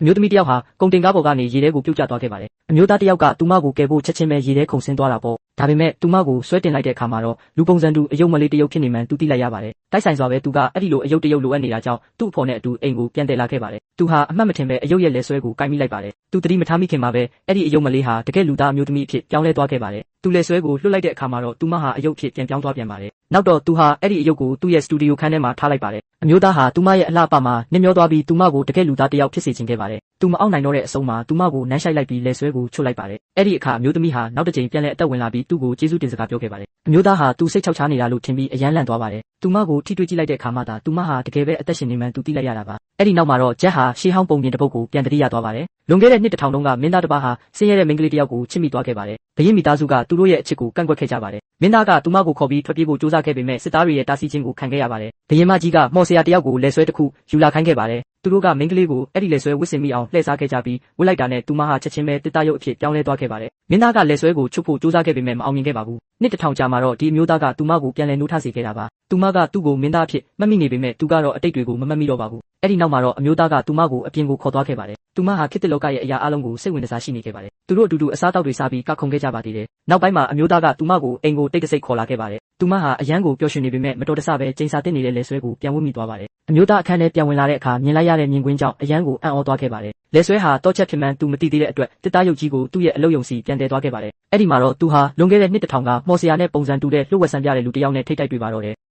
မျိုးသမီးတယောက်ဟာကုန်တင်ကားပေါ်ကနေရေထဲကိုပြုတ်ကျသွားခဲ့ပါတယ်။အမျိုးသားတယောက်ကသူမကိုကယ်ဖို့ချက်ချင်းပဲရေထဲခုန်ဆင်းသွားတာပေါ့။ဒါပေမဲ့သူမကိုဆွဲတင်လိုက်တဲ့အခါမှာတော့လူပုံစံတူအယုတ်မလေးတယုတ်ဖြစ်နေမှန်းသူသိလိုက်ရပါတယ်။တိုက်ဆိုင်စွာပဲသူကအဲ့ဒီလိုအယုတ်တယုတ်လိုအပ်နေတာကြောင့်သူ့အဖော်နဲ့အတူအိမ်ကိုပြန်တည်လာခဲ့ပါတယ်။သူဟာအမှတ်မထင်ပဲအယုတ်ရဲ့လက်ဆွဲကိုကိုင်မိလိုက်ပါတယ်။သူသတိမထားမိခင်မှာပဲအဲ့ဒီအယုတ်မလေးဟာတကယ်လူသားအမျိုးသမီးအဖြစ်ပြောင်းလဲသွားခဲ့ပါတယ်။သူလက်ဆွဲကိုလွှတ်လိုက်တဲ့အခါမှာတော့သူမဟာအယုတ်ဖြစ်ပြန်ပြောင်းသွားပြန်ပါတယ်။နောက်တော့သူဟာအဲ့ဒီအယုတ်ကိုသူ့ရဲ့စတူဒီယိုခန်းထဲမှာထားလိုက်ပါတယ်။အမျိုးသားဟာသူမရဲ့အလှပမှာနှမျောသွားပြီးသူမကိုတကယ်လူသားတယောက်ဖြစ်စေချင်ခဲ့ပါတယ်။သူမအောင်နိုင်တော့တဲ့အဆုံးမှာသူမကိုနမ်းရှိုက်လိုက်ပြီးလက်ဆွဲကိုချွတ်လိုက်ပါတယ်။အဲ့ဒီအခါအမျိုးသမီးဟာနောက်တစ်ချိန်ပြန်လဲအသက်ဝင်လာပြီးသူ့ကိုကျေးဇူးတင်စကားပြောခဲ့ပါတယ်။အမျိုးသားဟာသူစိတ်ချောက်ချားနေတာလို့ထင်ပြီးအယမ်းလန့်သွားပါတယ်။သူမကိုထိတွေ့ကြည့်လိုက်တဲ့အခါမှသာသူမဟာတကယ်ပဲအသက်ရှင်နေမှန်းသူသိလိုက်ရတာပါ။အဲ့ဒီနောက်မှာတော့ဂျက်ဟာရှေးဟောင်းပုံပြင်တစ်ပုဒ်ကိုပြန်တတိယသွားပါတယ်။လွန်ခဲ့တဲ့နှစ်1000တုန်းကမင်းသားတစ်ပါးဟာဆင်းရဲတဲ့မိန်းကလေးတစ်ယောက်ကိုချစ်မိသွားခဲ့ပါတယ်။ဘရင်မိသားစုကသူတို့ရဲ့အချစ်ကိုကန့်ကွက်ခဲ့ကြပါတယ်။မင်းသားကသူမကိုခေါ်ပြီးထွက်ပြေးဖို့ကြိုးစားခဲ့ပေမဲ့စစ်သားတွေရဲ့တားဆီးခြင်းကိုခံခဲ့ရပါတယ်။ဘရင်မကြီးကမော်ဆရာတစ်ယောက်ကိုလက်ဆွဲတစ်ခုယူလာခိုင်းခဲ့ပါတယ်။သူတို့ကမိန်းကလေးကိုအဲ့ဒီလက်ဆွဲဝစ်စင်မိအောင်လှည့်စားခဲ့ကြပြီးဝစ်လိုက်တာနဲ့သူမဟာချက်ချင်းပဲတစ်သားရုပ်အဖြစ်ပြောင်းလဲသွားခဲ့ပါတယ်။မင်းသားကလက်ဆွဲကိုချွတ်ဖို့ကြိုးစားခဲ့ပေမဲ့မအောင်မြင်ခဲ့ပါဘူး။နှစ်1000ကြာမှာတော့ဒီအမျိုးသားကသူမကိုပြန်လည်နှိုးထစေခဲ့တာပါ။သူမကသူ့ကိုမင်းသားအဖြစ်မှတ်မိနေပေမဲ့သူကတော့အတိတ်တွေကိုမမှတ်မိတော့ပါဘူး။အဲ့ဒီနောက်မှာတော့အမျိုးသားကသူမကိုအပြင်ကိုခေါ်သွားခဲ့ပါတယ်။သူမဟာခေတ်သစ်လောကရဲ့အရာအလုံးကိုစိတ်ဝင်စားရှိနေခဲ့ပါတယ်။သူတို့အတူတူအစားတောက်တွေစားပြီးကခုန်ခဲ့ကြပါသေးတယ်။နောက်ပိုင်းမှာအမျိုးသားကသူမကိုအိမ်ကိုတိတ်တဆိတ်ခေါ်လာခဲ့ပါတယ်။သူမဟာအယမ်းကိုပျော်ရွှင်နေပေမဲ့မတော်တဆပဲကျိန်စာတင်နေတဲ့လက်ဆွဲကိုပြန်ဝတ်မိသွားပါတယ်။အမျိုးသားအခန်းထဲပြန်ဝင်လာတဲ့အခါမြင်လိုက်ရတဲ့မြင်ကွင်းကြောင့်အယမ်းကိုအံ့ဩသွားခဲ့ပါတယ်။လက်ဆွဲဟာတောချက်ဖြစ်မှန်းသူမသိသေးတဲ့အတွက်တစ်သားရုပ်ကြီးကိုသူ့ရဲ့အလုပ်ယုံစီပြန်တည်သွားခဲ့ပါတယ်။အဲ့ဒီမှာတော့သူဟာလွန်ခဲ့တဲ့နှစ်1000ကမော်ဆရာနဲ့ပုံစံတူတဲ့လှုပ်ဝက်ဆန်းပြတဲ့လူတစ်ယောက်နဲ့ထိတ်တိုက်တွေ့ပါတော့တယ်။